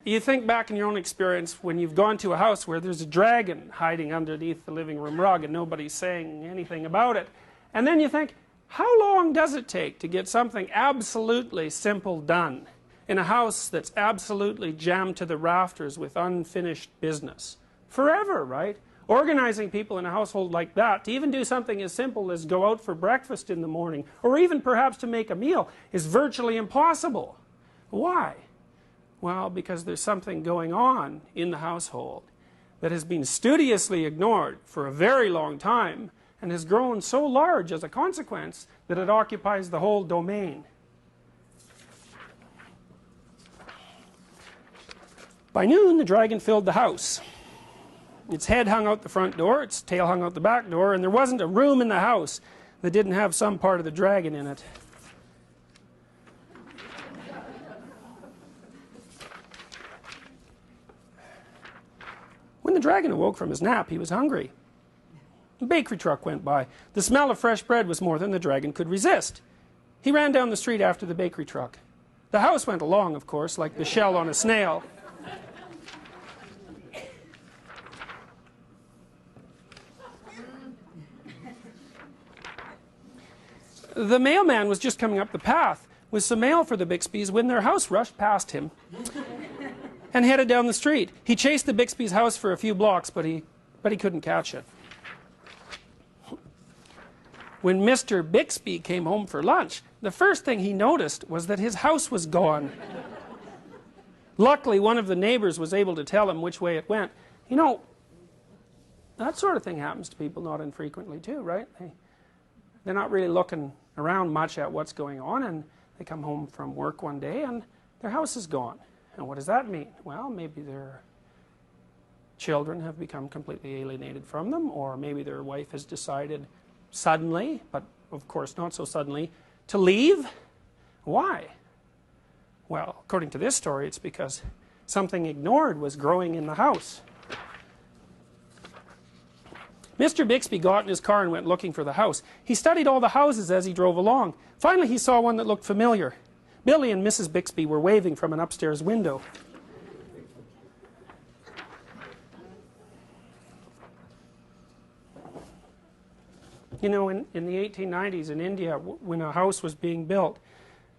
you think back in your own experience when you've gone to a house where there's a dragon hiding underneath the living room rug and nobody's saying anything about it, and then you think, how long does it take to get something absolutely simple done in a house that's absolutely jammed to the rafters with unfinished business? Forever, right? Organizing people in a household like that, to even do something as simple as go out for breakfast in the morning, or even perhaps to make a meal, is virtually impossible. Why? Well, because there's something going on in the household that has been studiously ignored for a very long time and has grown so large as a consequence that it occupies the whole domain. By noon, the dragon filled the house. Its head hung out the front door, its tail hung out the back door, and there wasn't a room in the house that didn't have some part of the dragon in it. When the dragon awoke from his nap, he was hungry. A bakery truck went by. The smell of fresh bread was more than the dragon could resist. He ran down the street after the bakery truck. The house went along, of course, like the shell on a snail. The mailman was just coming up the path with some mail for the Bixbys when their house rushed past him and headed down the street. He chased the Bixby's house for a few blocks, but he couldn't catch it. When Mr. Bixby came home for lunch, the first thing he noticed was that his house was gone. Luckily, one of the neighbors was able to tell him which way it went. You know, that sort of thing happens to people not infrequently too, right? They're not really looking around much at what's going on, and they come home from work one day and their house is gone. And what does that mean? Well, maybe their children have become completely alienated from them, or maybe their wife has decided suddenly, but of course not so suddenly, to leave. Why? Well, according to this story, it's because something ignored was growing in the house. Mr. Bixby got in his car and went looking for the house. He studied all the houses as he drove along. Finally, he saw one that looked familiar. Billy and Mrs. Bixby were waving from an upstairs window. You know, in the 1890s in India, when a house was being built,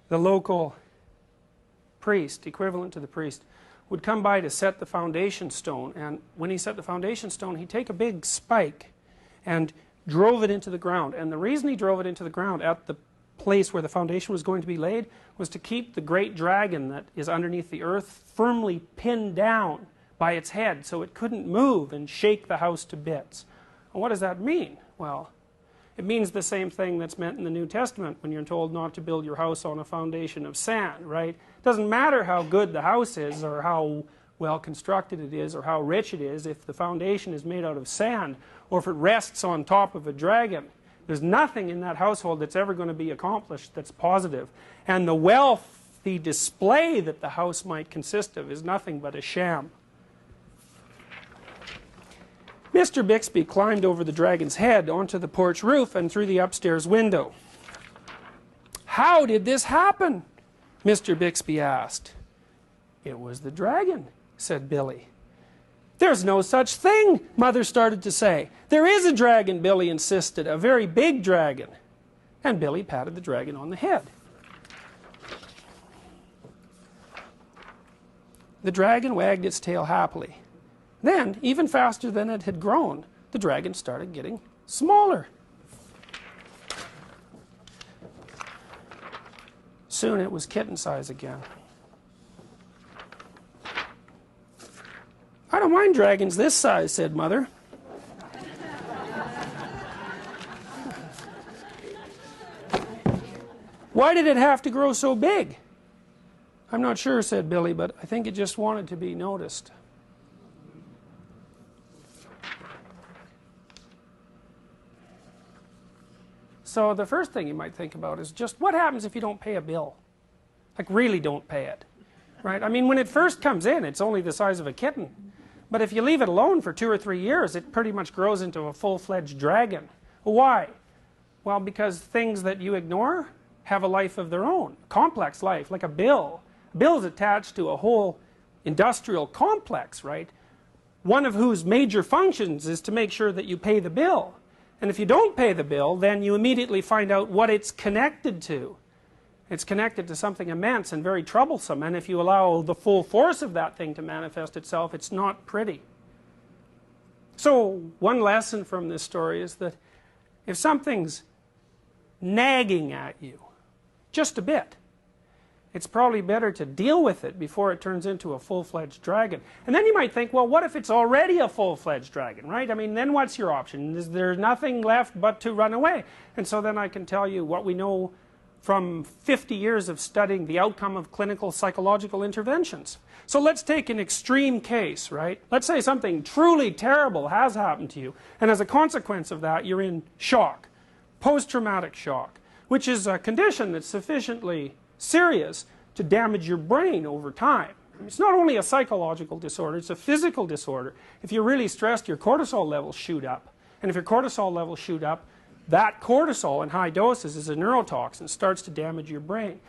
the local priest, equivalent to the priest, would come by to set the foundation stone, and when he set the foundation stone, he'd take a big spike and drove it into the ground. And the reason he drove it into the ground at the place where the foundation was going to be laid was to keep the great dragon that is underneath the earth firmly pinned down by its head so it couldn't move and shake the house to bits. And what does that mean? Well, it means the same thing that's meant in the New Testament when you're told not to build your house on a foundation of sand, right? It doesn't matter how good the house is or how well constructed it is or how rich it is if the foundation is made out of sand or if it rests on top of a dragon. There's nothing in that household that's ever going to be accomplished that's positive. And the wealthy display that the house might consist of is nothing but a sham. Mr. Bixby climbed over the dragon's head onto the porch roof and through the upstairs window. How did this happen? Mr. Bixby asked. It was the dragon, said Billy. There's no such thing, Mother started to say. There is a dragon, Billy insisted, a very big dragon. And Billy patted the dragon on the head. The dragon wagged its tail happily. Then, even faster than it had grown, the dragon started getting smaller. Soon it was kitten size again. I don't mind dragons this size, said Mother. Why did it have to grow so big? I'm not sure, said Billy, but I think it just wanted to be noticed. So the first thing you might think about is just what happens if you don't pay a bill? Like really don't pay it, right? I mean, when it first comes in, it's only the size of a kitten. But if you leave it alone for 2 or 3 years, it pretty much grows into a full-fledged dragon. Why? Well, because things that you ignore have a life of their own, a complex life, like a bill. A bill is attached to a whole industrial complex, right? One of whose major functions is to make sure that you pay the bill. And if you don't pay the bill, then you immediately find out what it's connected to. It's connected to something immense and very troublesome, and if you allow the full force of that thing to manifest itself, it's not pretty. So one lesson from this story is that if something's nagging at you just a bit, it's probably better to deal with it before it turns into a full-fledged dragon. And then you might think, well, what if it's already a full-fledged dragon, right? I mean, then what's your option? Is there nothing left but to run away? And so then I can tell you what we know from 50 years of studying the outcome of clinical psychological interventions. So let's take an extreme case, right? Let's say something truly terrible has happened to you, and as a consequence of that, you're in shock, post-traumatic shock, which is a condition that's sufficiently serious to damage your brain over time. It's not only a psychological disorder, it's a physical disorder. If you're really stressed, your cortisol levels shoot up, and if your cortisol levels shoot up, that cortisol in high doses is a neurotoxin, starts to damage your brain.